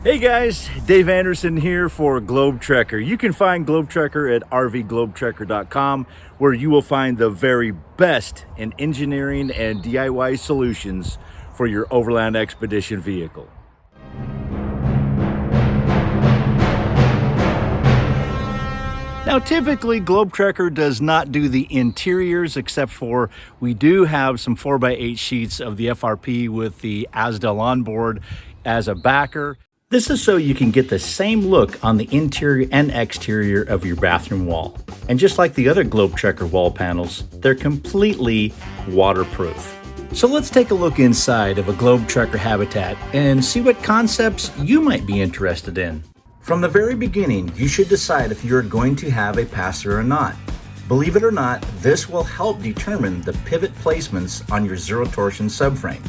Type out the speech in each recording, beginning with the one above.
Hey guys, Dave Anderson here for GlobeTracker. You can find GlobeTracker at rvglobetracker.com, where you will find the very best in engineering and DIY solutions for your overland expedition vehicle. Now, typically, GlobeTracker does not do the interiors, except for we do have some 4x8 sheets of the FRP with the Asdel onboard as a backer. This is so you can get the same look on the interior and exterior of your bathroom wall. And just like the other GlobeTracker wall panels, they're completely waterproof. So let's take a look inside of a GlobeTracker habitat and see what concepts you might be interested in. From the very beginning, you should decide if you're going to have a pass-through or not. Believe it or not, this will help determine the pivot placements on your zero torsion subframe.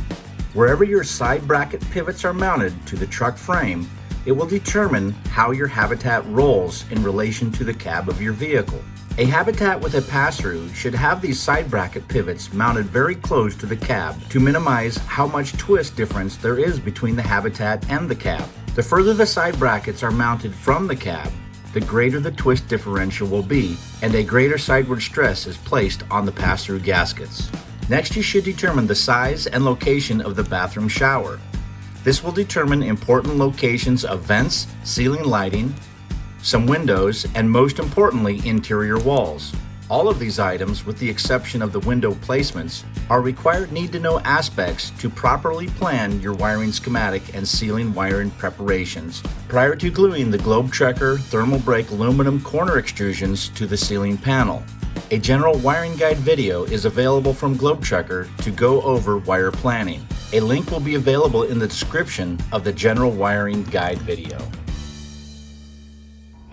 Wherever your side bracket pivots are mounted to the truck frame, it will determine how your habitat rolls in relation to the cab of your vehicle. A habitat with a pass-through should have these side bracket pivots mounted very close to the cab to minimize how much twist difference there is between the habitat and the cab. The further the side brackets are mounted from the cab, the greater the twist differential will be, and a greater sideward stress is placed on the pass-through gaskets. Next, you should determine the size and location of the bathroom shower. This will determine important locations of vents, ceiling lighting, some windows, and most importantly, interior walls. All of these items, with the exception of the window placements, are required need-to-know aspects to properly plan your wiring schematic and ceiling wiring preparations prior to gluing the GlobeTracker thermal break aluminum corner extrusions to the ceiling panel. A general wiring guide video is available from GlobeTracker to go over wire planning. A link will be available in the description of the general wiring guide video.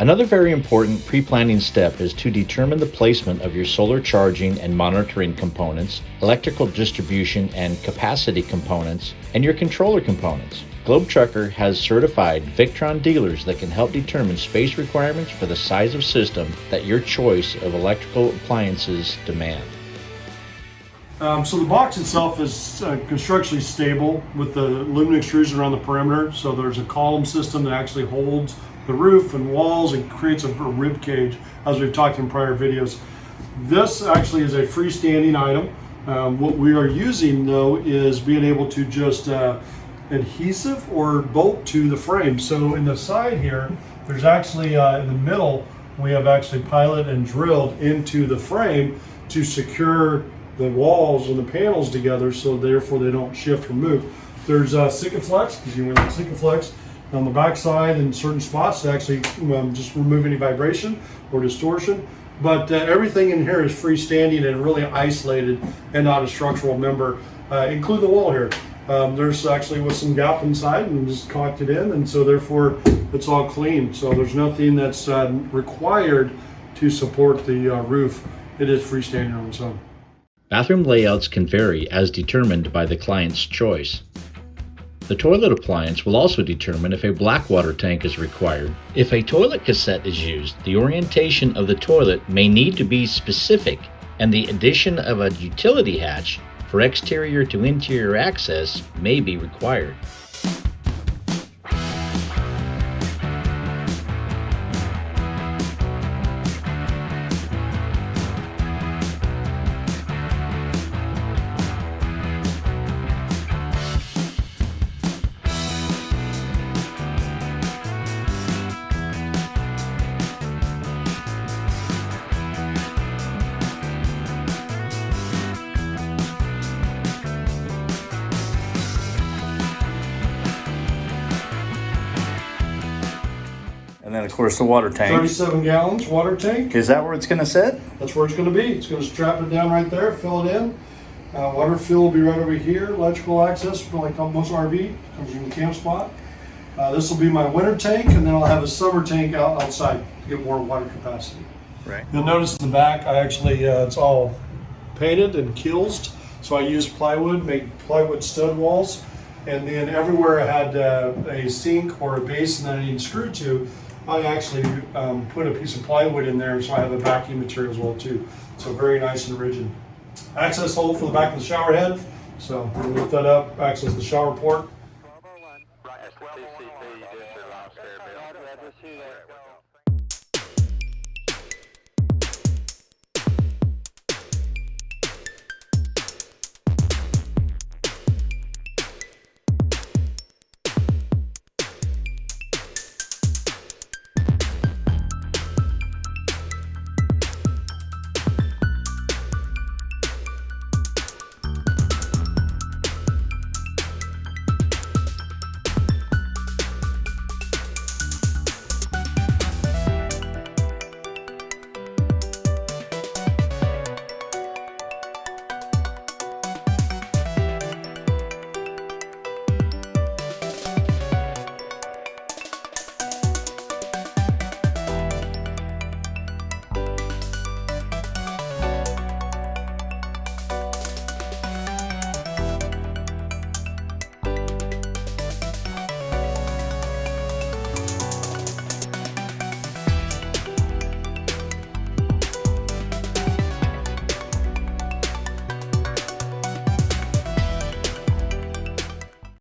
Another very important pre-planning step is to determine the placement of your solar charging and monitoring components, electrical distribution and capacity components, and your controller components. GlobeTracker has certified Victron dealers that can help determine space requirements for the size of system that your choice of electrical appliances demand. So the box itself is constructionally stable with the aluminum extrusion around the perimeter. So there's a column system that actually holds the roof and walls and creates a rib cage, as we've talked in prior videos. This actually is a freestanding item. What we are using though is being able to just adhesive or bolt to the frame. So in the side here, there's actually in the middle, we have actually pilot and drilled into the frame to secure the walls and the panels together, so therefore they don't shift or move. There's Sikaflex, because you want Sikaflex on the back side in certain spots to actually just remove any vibration or distortion. But everything in here is freestanding and really isolated and not a structural member, include the wall here. There's actually with some gap inside and just caulked it in, and so therefore it's all clean. So there's nothing that's required to support the roof. It is freestanding on its own. Bathroom layouts can vary as determined by the client's choice. The toilet appliance will also determine if a black water tank is required. If a toilet cassette is used, the orientation of the toilet may need to be specific, and the addition of a utility hatch for exterior to interior access may be required. And then of course the water tank. 37 gallons water tank. Is that where it's gonna sit? That's where it's going to be. It's going to strap it down right there, fill it in. Water fill will be right over here. Electrical access, like on most RV, comes from the camp spot. This will be my winter tank, and then I'll have a summer tank outside to get more water capacity. Right. You'll notice in the back, I actually, it's all painted and kilsed. So I used plywood, made plywood stud walls. And then everywhere I had a sink or a basin that I needed screwed to, I actually put a piece of plywood in there, so I have a backing material as well too. So very nice and rigid. Access hole for the back of the shower head. So we'll lift that up, access the shower port.